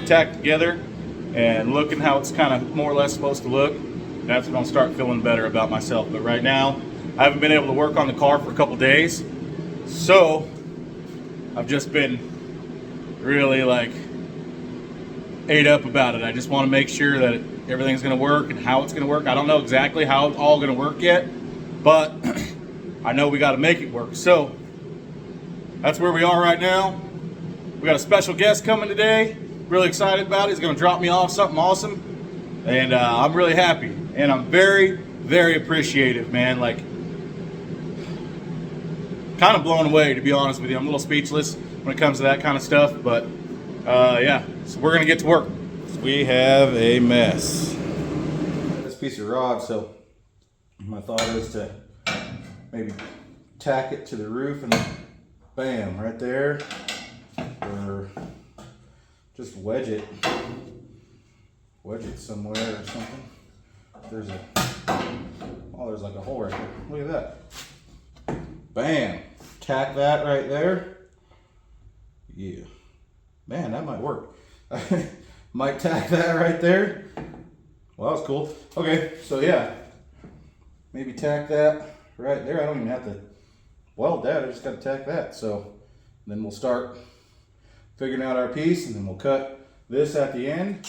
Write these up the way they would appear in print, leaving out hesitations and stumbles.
tacked together and looking how it's kind of more or less supposed to look, that's when I'll start feeling better about myself. But right now, I haven't been able to work on the car for a couple days, so I've just been really like ate up about it. I just want to make sure that everything's going to work and how it's going to work. I don't know exactly how it's all going to work yet, but I know we got to make it work. So that's where we are right now. We got a special guest coming today. Really excited about it. He's going to drop me off something awesome, and I'm really happy, and I'm very, very appreciative, man. Like, kind of blown away, to be honest with you. I'm a little speechless when it comes to that kind of stuff, but yeah, so we're gonna get to work. We have a mess. This piece of rod, so my thought is to maybe tack it to the roof and bam, right there, or just wedge it somewhere or something. There's like a hole right there. Look at that. Bam, tack that right there. Yeah. Man, that might work. Might tack that right there. Well, that was cool. Okay, so yeah. Maybe tack that right there. I don't even have to weld that. I just got to tack that. So then we'll start figuring out our piece, and then we'll cut this at the end.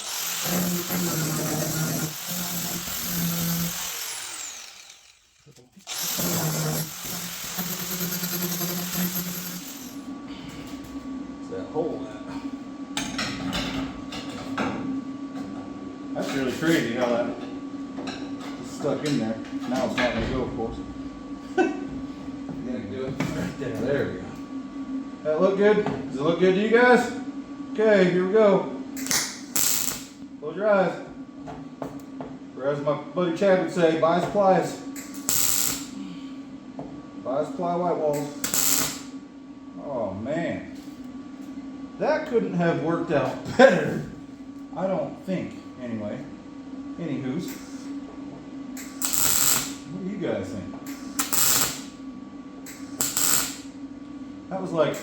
That hole at? That's really crazy how that stuck in there. Now it's not going to go, of course. You're going to do it right there. There we go. That look good? Does it look good to you guys? Okay, here we go. Close your eyes. Or as my buddy Chad would say, buy supplies. Buy supply white walls. Oh man. That couldn't have worked out better. I don't think, anyway. Anywho's. What do you guys think? That was like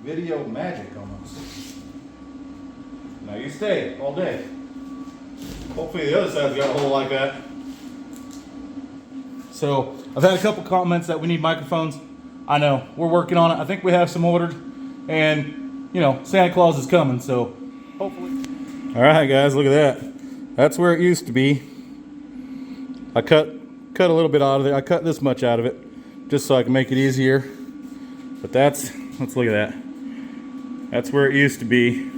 video magic almost. Now you stay all day. Hopefully the other side's got a hole like that. So I've had a couple comments that we need microphones. I know, we're working on it. I think we have some ordered. And, you know, Santa Claus is coming, so hopefully. All right, guys, look at that. That's where it used to be. I cut a little bit out of it. I cut this much out of it just so I can make it easier. But let's look at that. That's where it used to be.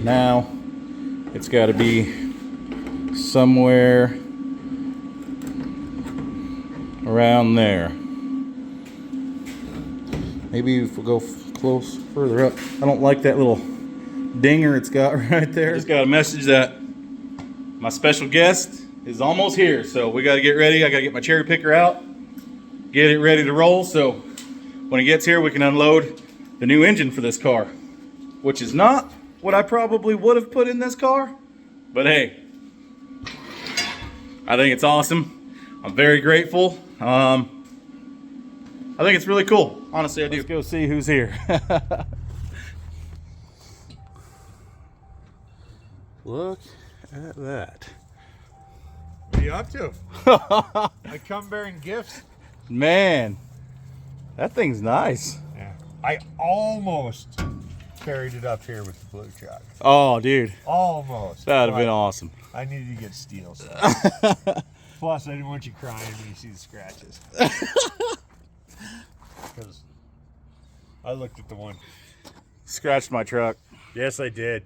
Now, it's got to be somewhere around there. Maybe if we go close further up. I don't like that little dinger it's got right there. Just got a message that my special guest is almost here, so we got to get ready. I got to get my cherry picker out, get it ready to roll, so when he gets here we can unload the new engine for this car, which is not what I probably would have put in this car, but hey, I think it's awesome. I'm very grateful. I think it's really cool. Honestly, I do. Let's go see who's here. Look at that. What are you up to? I come bearing gifts. Man, that thing's nice. Yeah. I almost carried it up here with the blue truck. Oh, dude. Almost. That'd have been awesome. I needed to get steel. So. Plus, I didn't want you crying when you see the scratches. Because I looked at the one. Scratched my truck. Yes, I did.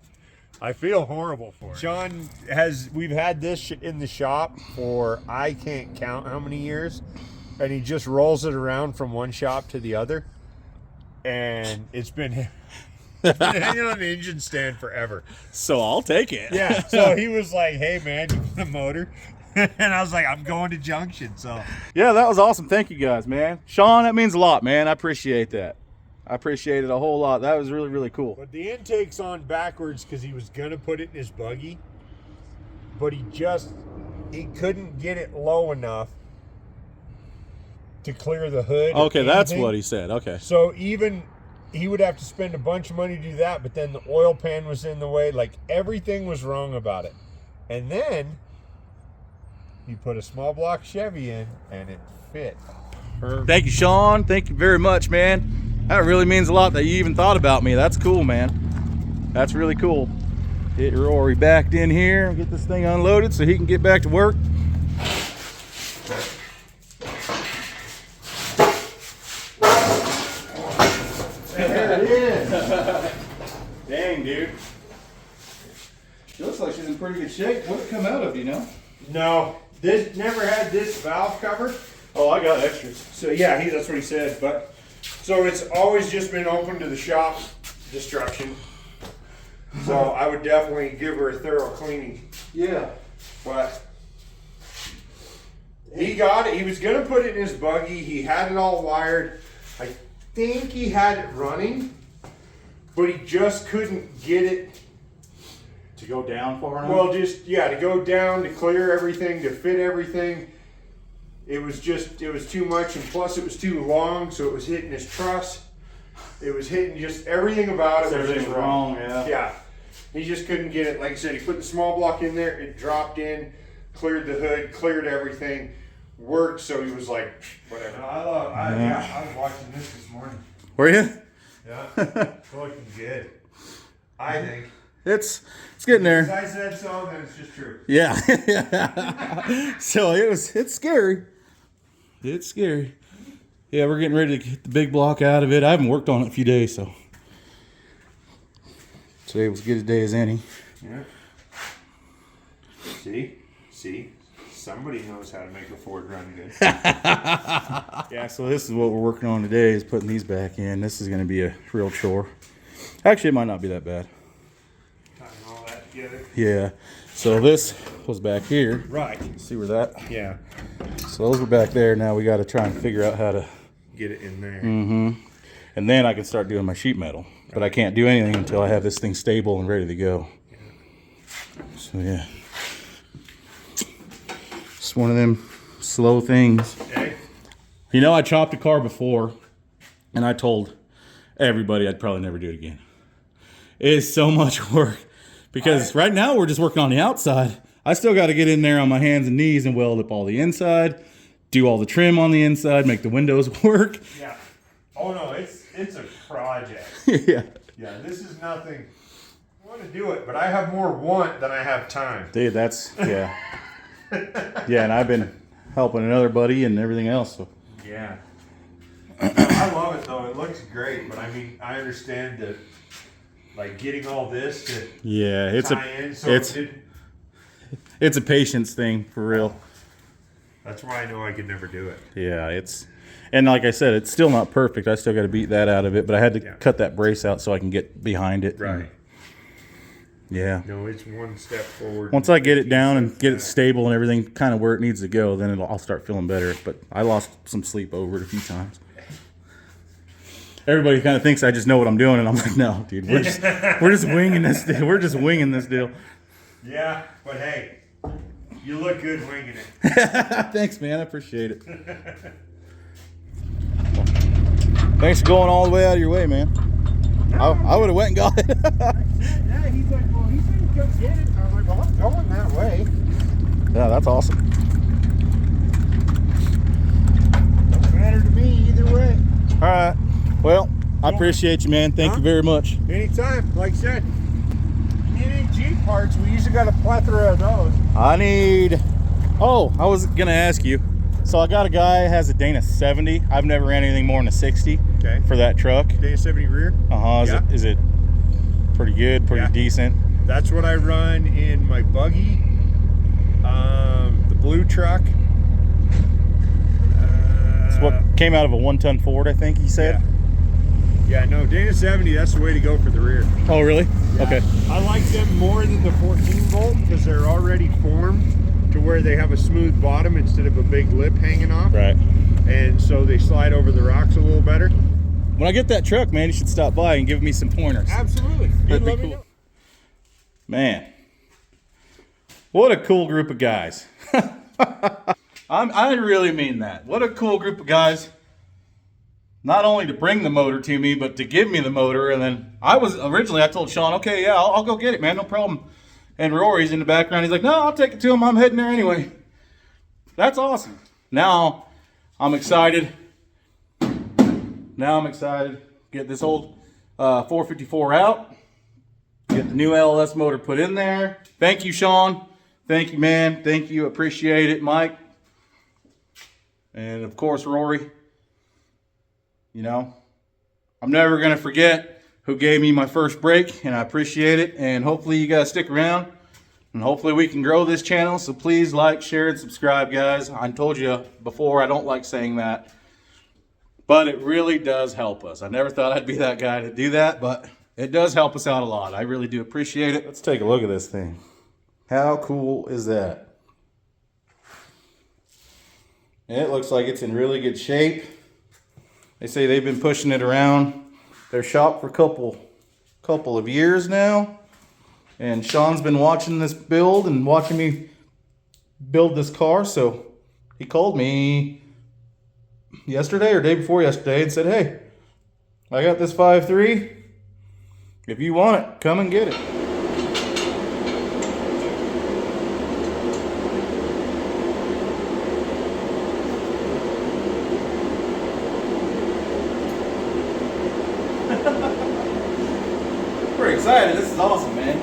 I feel horrible for it. Shawn we've had this in the shop for I can't count how many years, and he just rolls it around from one shop to the other, and it's been hanging on the engine stand forever. So I'll take it. Yeah. So he was like, "Hey man, you want a motor?" And I was like, "I'm going to Junction." So yeah, that was awesome. Thank you guys, man. Shawn, that means a lot, man. I appreciate that. I appreciate it a whole lot. That was really, really cool. But the intake's on backwards because he was gonna put it in his buggy, but he couldn't get it low enough to clear the hood. Okay, that's what he said. Okay. So even he would have to spend a bunch of money to do that, but then the oil pan was in the way. Like, everything was wrong about it. And then he put a small block Chevy in, and it fit. Perfect. Thank you, Shawn. Thank you very much, man. That really means a lot that you even thought about me. That's cool, man. That's really cool. Get Rory backed in here and get this thing unloaded so he can get back to work. There it is. Dang, dude. She looks like she's in pretty good shape. What did it come out of, you know? No, this never had this valve cover. Oh, I got extras. So yeah, that's what he said. But so it's always just been open to the shop destruction. So I would definitely give her a thorough cleaning. Yeah. But he got it. He was gonna put it in his buggy. He had it all wired. I think he had it running, but he just couldn't get it To go down far enough? well. Just to go down, to clear everything, to fit everything. It was too much, and plus it was too long, so it was hitting his truss. It was hitting just everything about it. Everything was wrong, yeah. Yeah. He just couldn't get it. Like I said, he put the small block in there, it dropped in, cleared the hood, cleared everything, worked, so he was like, whatever. I was watching this morning. Were you? Yeah. It's looking good. I think. It's getting If there. I said so, then it's just true. Yeah. So it's scary. It's scary. Yeah, we're getting ready to get the big block out of it. I haven't worked on it in a few days, so today was as good a day as any. Yeah. See, somebody knows how to make a Ford run good. Yeah, so this is what we're working on today, is putting these back in. This is going to be a real chore. Actually, it might not be that bad. Tying all that together. Yeah. So this was back here. Right. See where that? Yeah. So those were back there. Now we got to try and figure out how to. Get it in there. And then I can start doing my sheet metal. But I can't do anything until I have this thing stable and ready to go. So yeah. It's one of them slow things. Okay. You know, I chopped a car before, and I told everybody I'd probably never do it again. It is so much work. Because right now we're just working on the outside. I still got to get in there on my hands and knees and weld up all the inside, do all the trim on the inside, make the windows work. Yeah. Oh no, it's a project. Yeah. Yeah, this is nothing. I want to do it, but I have more want than I have time. Dude, that's, yeah. Yeah, and I've been helping another buddy and everything else. So. Yeah. I love it though. It looks great, but I mean, I understand that, like, getting all this to Yeah, tie in. So it's a patience thing for real. that's why I know I could never do it. Yeah, and like I said, it's still not perfect. I still got to beat that out of it, but I had to cut that brace out so I can get behind it. Right. Yeah. No, it's one step forward. Once I get it down and get it stable and everything kind of where it needs to go, then I'll start feeling better. But I lost some sleep over it a few times. Everybody kind of thinks I just know what I'm doing, and I'm like, no, dude, we're just winging this deal. We're just winging this deal. Yeah, but hey, you look good winging it. Thanks, man. I appreciate it. Thanks for going all the way out of your way, man. I would have went and got it. Yeah, he's like, well, he said he'd come get it. I was like, well, I'm going that way. Yeah, that's awesome. Doesn't matter to me either way. All right. Well, I appreciate you, man. Thank you very much. Anytime, like I said. You need any Jeep parts, we usually got a plethora of those. I was going to ask you. So I got a guy who has a Dana 70. I've never ran anything more than a 60 for that truck. Dana 70 rear? Is it pretty good, pretty decent? That's what I run in my buggy, the blue truck. It's what came out of a 1-ton Ford, I think he said. Yeah, no, Dana 70, that's the way to go for the rear. Oh, really? Yeah. Okay. I like them more than the 14 volt because they're already formed to where they have a smooth bottom instead of a big lip hanging off. Right. And so they slide over the rocks a little better. When I get that truck, man, you should stop by and give me some pointers. Absolutely. That'd be cool. Man, what a cool group of guys. I really mean that. What a cool group of guys. not only to bring the motor to me, but to give me the motor. And then I told Shawn, okay, yeah, I'll go get it, man, no problem. And Rory's in the background. He's like, no, I'll take it to him. I'm heading there anyway. That's awesome. Now I'm excited. Get this old 454 out. Get the new LS motor put in there. Thank you, Shawn. Thank you, man. Thank you. Appreciate it, Mike. And of course, Rory. You know, I'm never going to forget who gave me my first break, and I appreciate it. And hopefully you guys stick around, and hopefully we can grow this channel. So please like, share, and subscribe, guys. I told you before, I don't like saying that, but it really does help us. I never thought I'd be that guy to do that, but it does help us out a lot. I really do appreciate it. Let's take a look at this thing. How cool is that? It looks like it's in really good shape. They say they've been pushing it around their shop for a couple of years now. And Shawn's been watching this build and watching me build this car. So he called me yesterday or day before yesterday and said, hey, I got this 5.3. If you want it, come and get it. Pretty excited. This is awesome, man.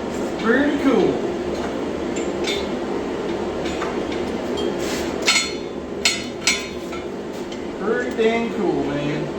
This is pretty cool. Pretty dang cool, man.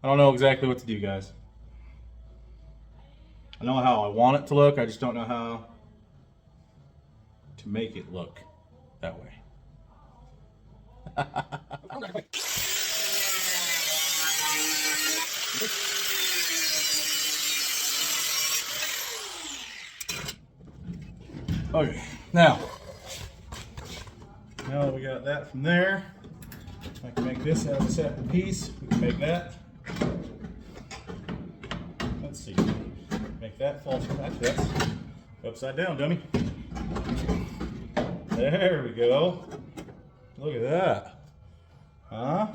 I don't know exactly what to do, guys. I know how I want it to look, I just don't know how to make it look that way. Okay, now that we got that from there, I can make this as a separate piece. We can make that. Let's see. Make that fall back. That's upside down, dummy. There we go. Look at that. Huh?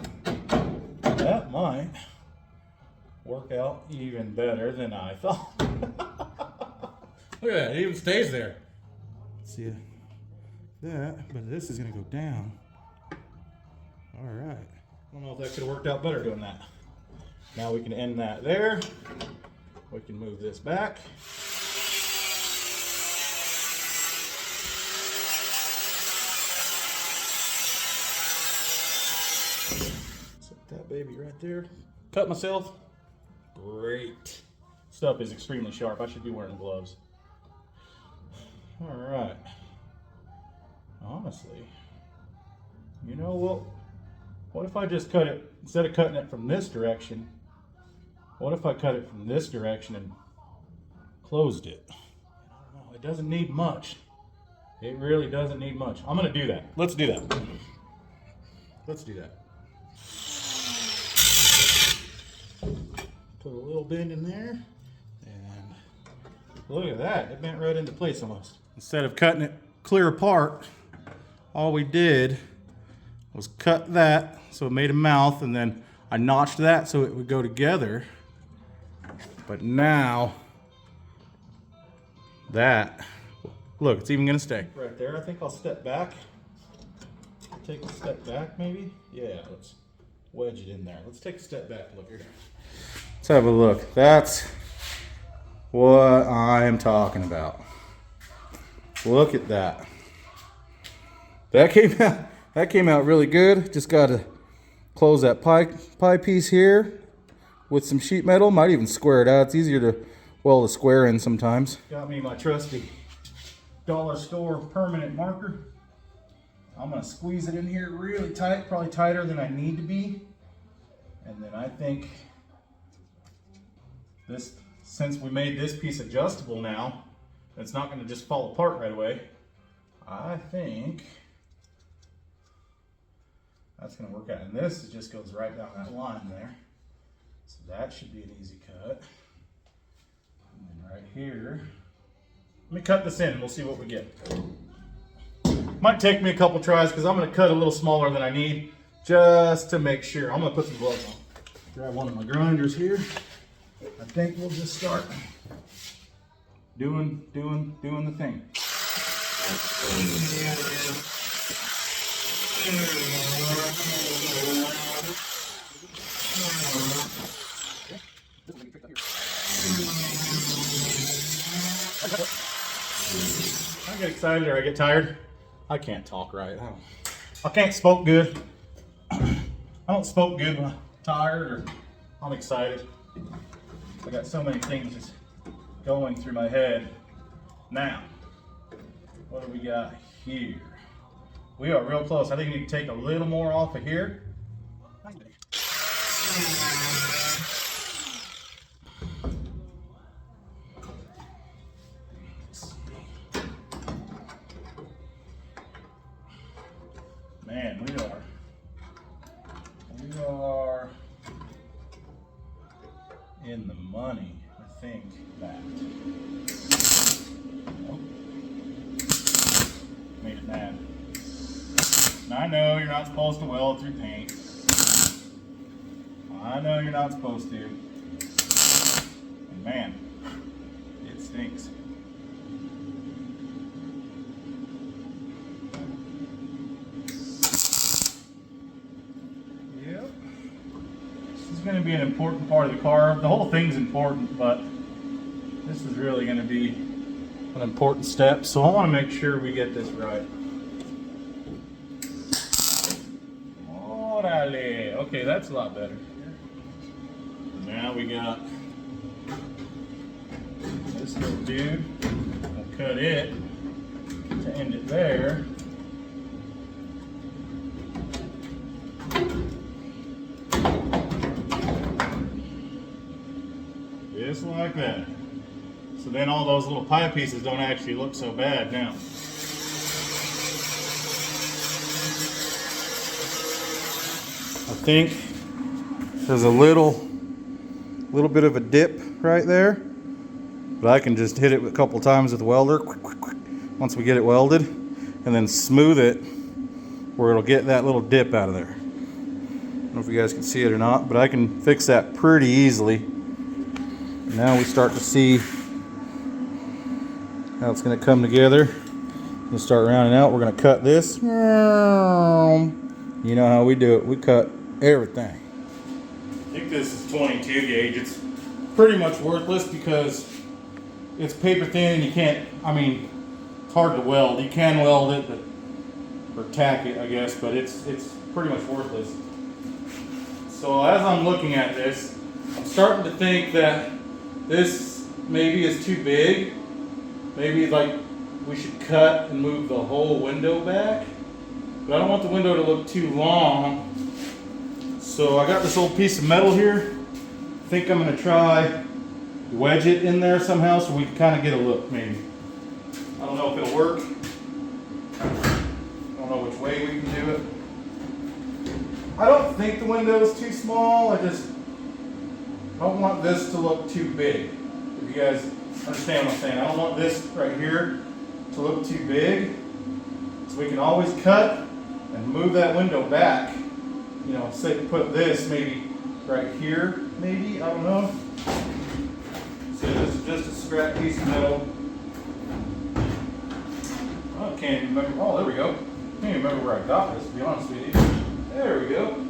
That might work out even better than I thought. Look at that. It even stays there. See that, but this is going to go down. All right. I don't know if that could have worked out better doing that. Now we can end that there. We can move this back. Set that baby right there. Cut myself. Great. Stuff is extremely sharp. I should be wearing gloves. All right. Honestly, you know what? What if I just cut it, instead of cutting it from this direction, what if I cut it from this direction and closed it? I don't know. It doesn't need much. It really doesn't need much. I'm going to do that. Let's do that. Let's do that. Put a little bend in there. And look at that. It bent right into place almost. Instead of cutting it clear apart, all we did was cut that so it made a mouth, and then I notched that so it would go together. But now that, look, it's even gonna stay. Right there, I think I'll step back. Take a step back maybe? Yeah, let's wedge it in there. Let's take a step back, look here. Let's have a look. That's what I am talking about. Look at that. That came out really good. Just got to close that pie piece here with some sheet metal. Might even square it out. It's easier to weld a square in sometimes. Got me my trusty dollar store permanent marker. I'm gonna squeeze it in here really tight, probably tighter than I need to be. And then I think this, since we made this piece adjustable now, it's not gonna just fall apart right away. I think that's gonna work out. And this just goes right down that line there. So that should be an easy cut. And then right here, let me cut this in and we'll see what we get. Might take me a couple tries because I'm going to cut a little smaller than I need just to make sure. I'm going to put some gloves on. Grab one of my grinders here. I think we'll just start doing the thing. I get excited or I get tired. I can't talk right. I can't smoke good. I don't smoke good when I'm tired or I'm excited. I got so many things just going through my head. Now, what do we got here? We are real close. I think we need to take a little more off of here. Man, we are in the money, I think, that. Oh. Made it mad. Now, I know you're not supposed to weld through paint. I know you're not supposed to. And man, it stinks. Going to be an important part of the car. The whole thing's important, but this is really going to be an important step. So I want to make sure we get this right. Orale. Okay, that's a lot better. Now we got this little dude. We'll cut it to end it there. Just like that. So then all those little pie pieces don't actually look so bad now. I think there's a little bit of a dip right there, but I can just hit it a couple times with the welder once we get it welded, and then smooth it where it'll get that little dip out of there. I don't know if you guys can see it or not, but I can fix that pretty easily. Now we start to see how it's going to come together. We'll start rounding out. We're going to cut this. You know how we do it. We cut everything. I think this is 22 gauge. It's pretty much worthless because it's paper thin and you can't, I mean, it's hard to weld. You can weld it, or tack it, I guess, but it's pretty much worthless. So as I'm looking at this, I'm starting to think that this maybe is too big. Maybe like we should cut and move the whole window back. But I don't want the window to look too long. So I got this old piece of metal here. I think I'm gonna try wedge it in there somehow so we can kind of get a look maybe. I don't know if it'll work. I don't know which way we can do it. I don't think the window is too small. I just don't want this to look too big. If you guys understand what I'm saying. I don't want this right here to look too big. So we can always cut and move that window back. You know, say put this maybe right here, maybe, I don't know. So this is just a scrap piece of metal. I can't even remember. Oh, there we go. I can't even remember where I got this, to be honest with you. There we go.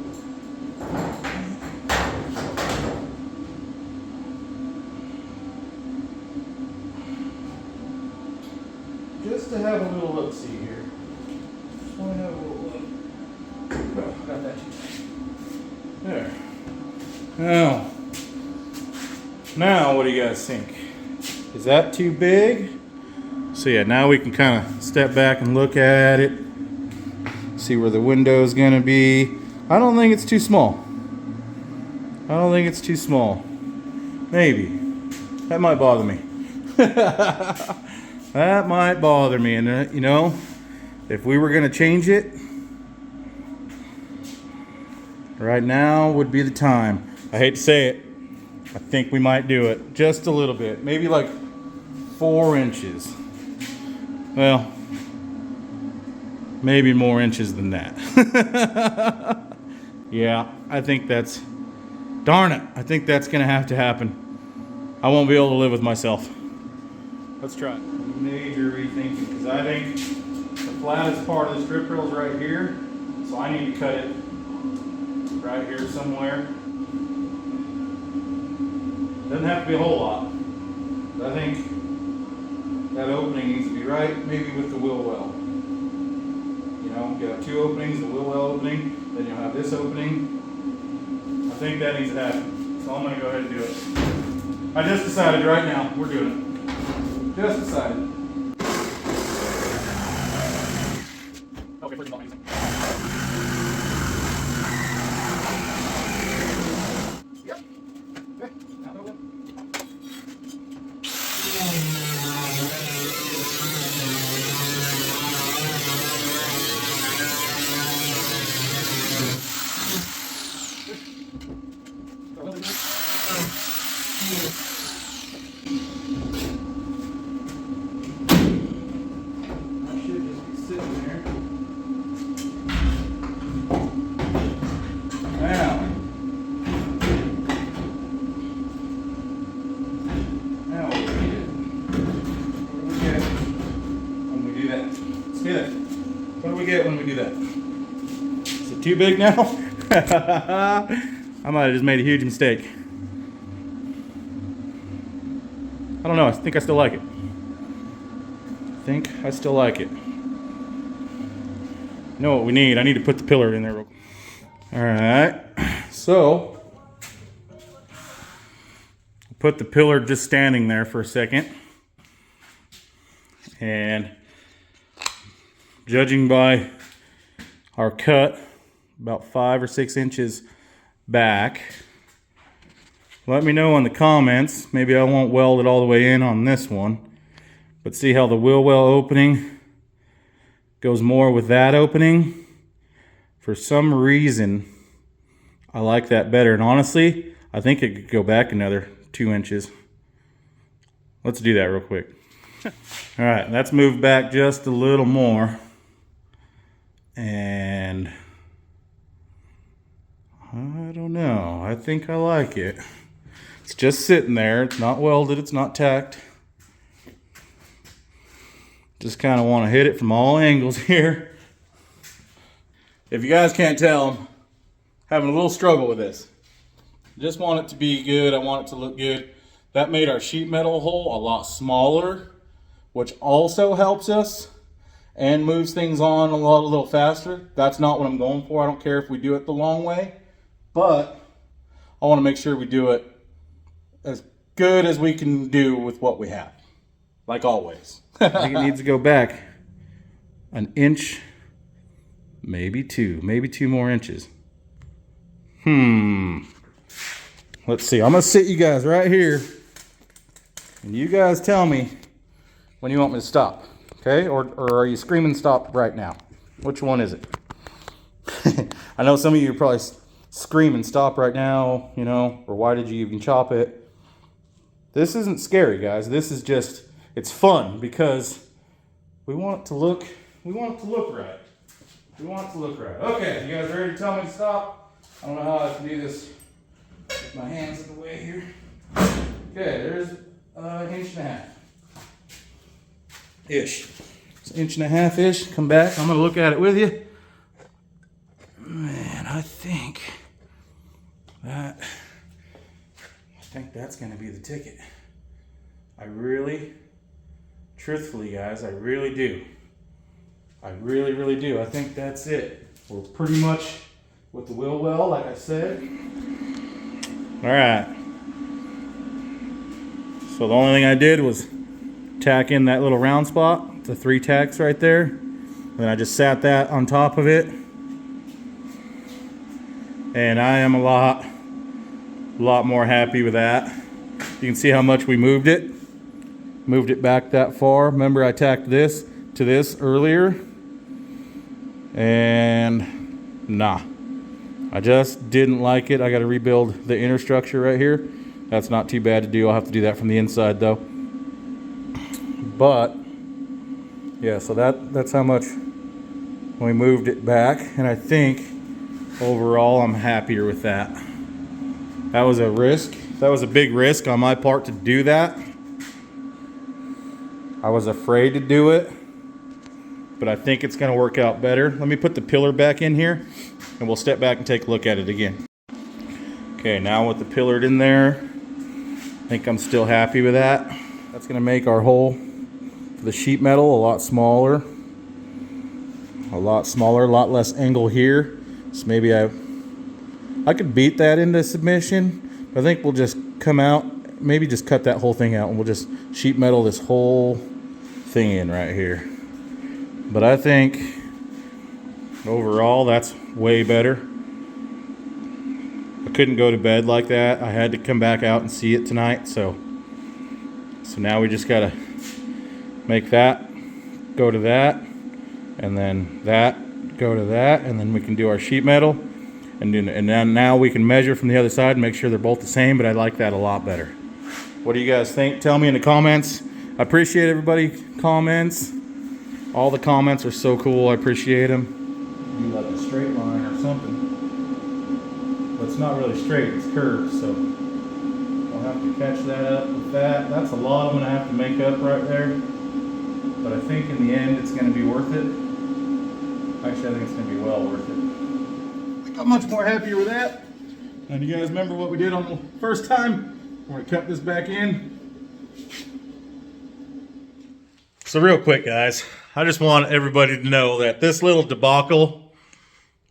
just to have a little look-see here. Just want to have a little look. Oh, got that. There. Now what do you guys think? Is that too big? So yeah, now we can kind of step back and look at it. See where the window is going to be. I don't think it's too small. I don't think it's too small. Maybe. That might bother me. That might bother me. And you know, if we were going to change it, right now would be the time. I hate to say it. I think we might do it just a little bit. Maybe like 4 inches. Well, maybe more inches than that. Yeah, I think that's... Darn it. I think that's going to have to happen. I won't be able to live with myself. Let's try it. Major rethinking, because I think the flattest part of the strip rail is right here. So I need to cut it right here somewhere. Doesn't have to be a whole lot. But I think that opening needs to be right, maybe with the wheel well. You know, you have 2 openings, the wheel well opening, then you'll have this opening. I think that needs to happen. So I'm going to go ahead and do it. I just decided right now, we're doing it. Just decided. Okay, first of all, yep. Okay. Now go in. What do we get when we do that? Is it too big now? I might have just made a huge mistake. I don't know. I think I still like it. I still like it. You know what we need? I need to put the pillar in there real quick. Alright. So, put the pillar just standing there for a second. And judging by our cut, about 5 or 6 inches back. Let me know in the comments. Maybe I won't weld it all the way in on this one. But see how the wheel well opening goes more with that opening? For some reason, I like that better. And honestly, I think it could go back another 2 inches. Let's do that real quick. All right, let's move back just a little more. And I don't know. I think I like it. It's just sitting there. It's not welded. It's not tacked. Just kind of want to hit it from all angles here. If you guys can't tell, I'm having a little struggle with this. Just want it to be good. I want it to look good. That made our sheet metal hole a lot smaller, which also helps us and moves things on a little faster. That's not what I'm going for. I don't care if we do it the long way, but I want to make sure we do it as good as we can do with what we have, like always. I think it needs to go back an inch, maybe 2 more inches. Let's see. I'm gonna sit you guys right here, and you guys tell me when you want me to stop. Okay, or are you screaming stop right now? Which one is it? I know some of you are probably screaming stop right now, you know, or why did you even chop it? This isn't scary, guys. This is just, it's fun because we want it to look, right. We want it to look right. Okay, you guys ready to tell me to stop? I don't know how I can do this with my hands in the way here. Okay, there's an inch and a half. Ish. It's an inch and a half ish. Come back. I'm going to look at it with you. Man, I think that's going to be the ticket. I really, Truthfully, guys, I really do. I really, really do. I think that's it. We're pretty much with the wheel well, like I said. All right. So the only thing I did was tack in that little round spot, the 3 tacks right there. And then I just sat that on top of it. And I am a lot more happy with that. You can see how much we moved it. Moved it back that far. Remember I tacked this to this earlier. And nah, I just didn't like it. I got to rebuild the inner structure right here. That's not too bad to do. I'll have to do that from the inside though. But yeah, so that's how much we moved it back, and I think overall I'm happier with that. That was a risk. That was a big risk on my part to do that. I was afraid to do it, but I think it's going to work out better. Let me put the pillar back in here and we'll step back and take a look at it again. Okay, now with the pillar in there, I think I'm still happy with that. That's going to make our hole for the sheet metal a lot smaller, a lot less angle here. So maybe I could beat that into submission, but I think we'll just come out, maybe just cut that whole thing out and we'll just sheet metal this whole thing in right here. But I think overall that's way better. I couldn't go to bed like that. I had to come back out and see it tonight. So now we just gotta make that go to that, and then that go to that, and then we can do our sheet metal. And then now we can measure from the other side and make sure they're both the same, but I like that a lot better. What do you guys think? Tell me in the comments. I appreciate everybody comments. All the comments are so cool. I appreciate them. Do like a straight line or something. But it's not really straight, it's curved, so I'll have to catch that up with that. That's a lot I'm gonna have to make up right there. But I think in the end it's gonna be worth it. Actually, I think it's gonna be well worth it. I'm much more happier with that. And you guys remember what we did on the first time? We're gonna cut this back in. So real quick, guys, I just want everybody to know that this little debacle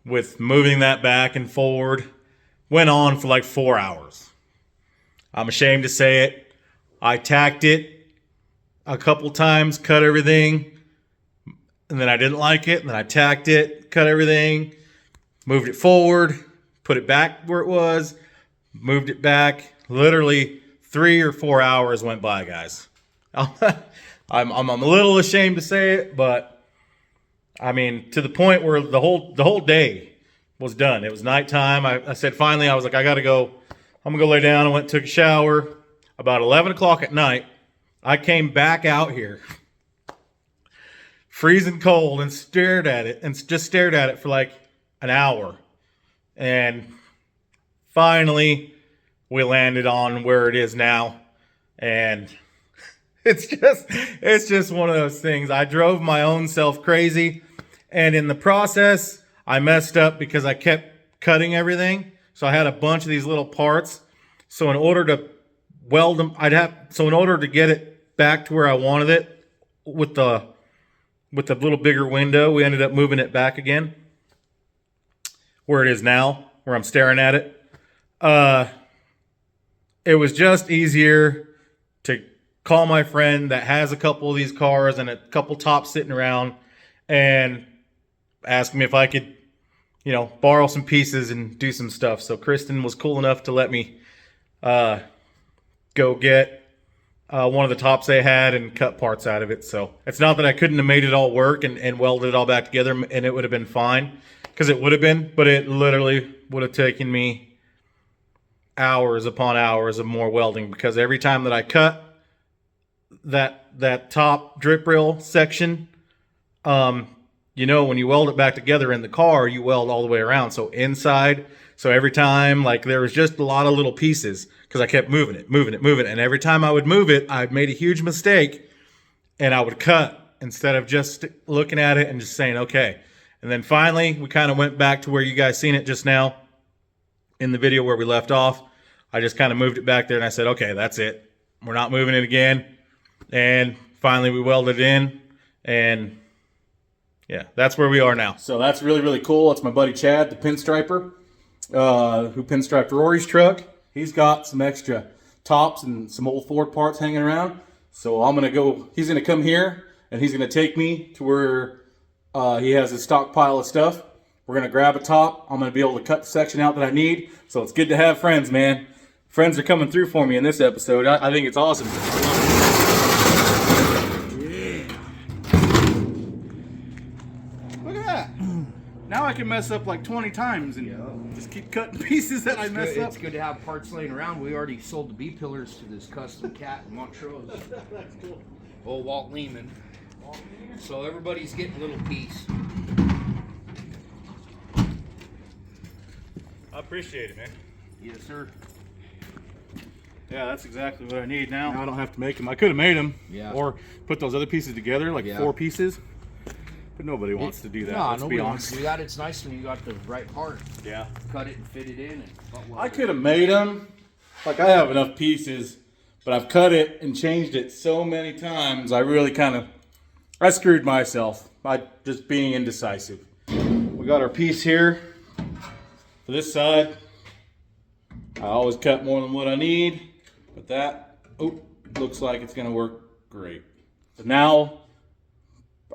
with moving that back and forward went on for like 4 hours. I'm ashamed to say it. I tacked it a couple times, cut everything, and then I didn't like it, and then I tacked it, cut everything, moved it forward, put it back where it was, moved it back. Literally 3 or 4 hours went by, guys. I'm a little ashamed to say it, but I mean, to the point where the whole day was done. It was nighttime. I said finally, I was like, I gotta go. I'm gonna go lay down. I went and took a shower. About 11 o'clock at night, I came back out here, freezing cold, and stared at it for like an hour. And finally we landed on where it is now. And it's just one of those things. I drove my own self crazy, and in the process I messed up because I kept cutting everything. So I had a bunch of these little parts. So in order to weld them, in order to get it back to where I wanted it with the little bigger window, we ended up moving it back again where it is now, where I'm staring at it. It was just easier to call my friend that has a couple of these cars and a couple tops sitting around and ask him if I could, borrow some pieces and do some stuff. So Kristen was cool enough to let me go get one of the tops they had and cut parts out of it. So it's not that I couldn't have made it all work and welded it all back together and it would have been fine, because it would have been, but it literally would have taken me hours upon hours of more welding, because every time that I cut that top drip rail section, when you weld it back together in the car, you weld all the way around. So inside, so every time, like, there was just a lot of little pieces because I kept moving it. And every time I would move it, I made a huge mistake and I would cut instead of just looking at it and just saying, okay. And then finally, we kind of went back to where you guys seen it just now in the video where we left off. I just kind of moved it back there and I said, okay, that's it. We're not moving it again. And finally we welded in, and yeah, that's where we are now. So that's really, really cool. That's my buddy Chad, the pinstriper, who pinstriped Rory's truck. He's got some extra tops and some old Ford parts hanging around. So I'm gonna go, he's gonna come here and he's gonna take me to where he has a stockpile of stuff. We're gonna grab a top. I'm gonna be able to cut the section out that I need. So it's good to have friends, man. Friends are coming through for me in this episode. I think it's awesome. Look at that. Now I can mess up like 20 times and just keep cutting pieces that I mess up. It's good to have parts laying around. We already sold the B-pillars to this custom cat in Montrose. That's cool. Old Walt Lehman. So everybody's getting a little piece. I appreciate it, man. Yes, sir. Yeah, that's exactly what I need now. Now I don't have to make them. I could have made them, or put those other pieces together, like 4 pieces. But nobody wants to do that. No, let's nobody be wants honest. to do that. It's nice when you got the right part. Yeah. Cut it and fit it in. I could have made them. Like, I have enough pieces, but I've cut it and changed it so many times. I really I screwed myself by just being indecisive. We got our piece here for this side. I always cut more than what I need, but that looks like it's gonna work great. So now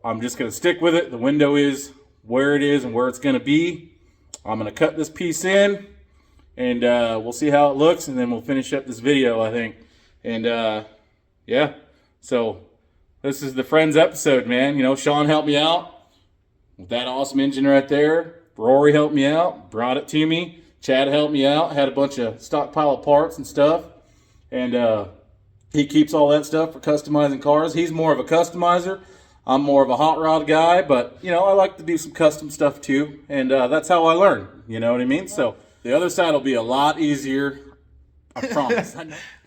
I'm just gonna stick with it. The window is where it is and where it's gonna be. I'm gonna cut this piece in, and we'll see how it looks, and then we'll finish up this video, I think. And yeah, so this is the Friends episode, man. You know, Shawn helped me out with that awesome engine right there. Rory helped me out, brought it to me. Chad helped me out, had a bunch of stockpile of parts and stuff. And he keeps all that stuff for customizing cars. He's more of a customizer. I'm more of a hot rod guy, but, you know, I like to do some custom stuff too. And that's how I learn, you know what I mean? So the other side will be a lot easier, I promise.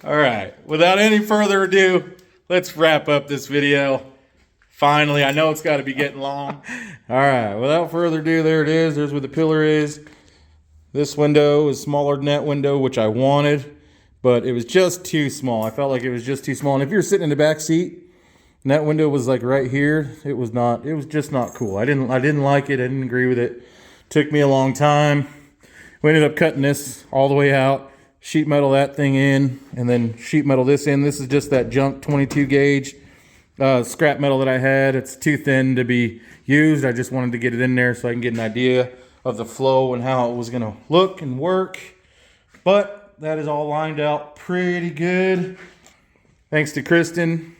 All right, without any further ado, let's wrap up this video. Finally, I know it's got to be getting long. All right, without further ado, there it is. There's where the pillar is. This window is smaller than that window, which I wanted, but it was just too small. I felt like it was just too small. And if you're sitting in the back seat and that window was like right here, it was just not cool. I didn't like it. I didn't agree with it. Took me a long time. We ended up cutting this all the way out, sheet metal that thing in, and then sheet metal this in. This is just that junk 22 gauge scrap metal that I had. It's too thin to be used. I just wanted to get it in there so I can get an idea of the flow and how it was going to look and work. But that is all lined out pretty good. Thanks to Kristen.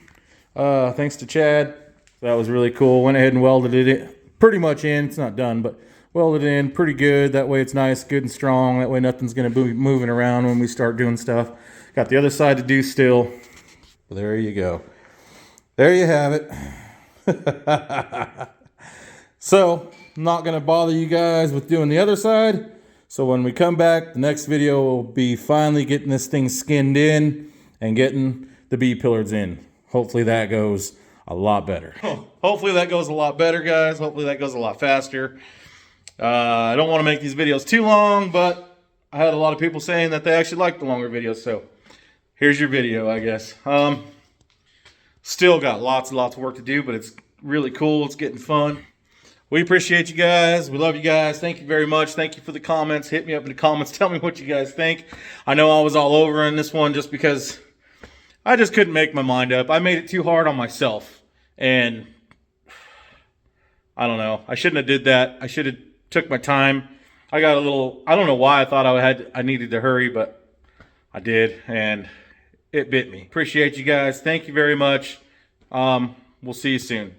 Thanks to Chad. That was really cool. Went ahead and welded it pretty much in. It's not done, but welded it in pretty good. That way it's nice, good and strong. That way nothing's going to be moving around when we start doing stuff. Got the other side to do still. There you go. There you have it. So, I'm not going to bother you guys with doing the other side. So when we come back, the next video will be finally getting this thing skinned in and getting the B-pillars in. Hopefully that goes a lot better. Hopefully that goes a lot better, guys. Hopefully that goes a lot faster. I don't want to make these videos too long, but I had a lot of people saying that they actually like the longer videos. So here's your video, I guess. Still got lots and lots of work to do, but it's really cool. It's getting fun. We appreciate you guys. We love you guys. Thank you very much. Thank you for the comments. Hit me up in the comments. Tell me what you guys think. I know I was all over in this one just because I just couldn't make my mind up. I made it too hard on myself. And I don't know. I shouldn't have did that. I should have took my time. I got a little, I don't know why I thought I needed to hurry, but I did. And it bit me. Appreciate you guys. Thank you very much. We'll see you soon.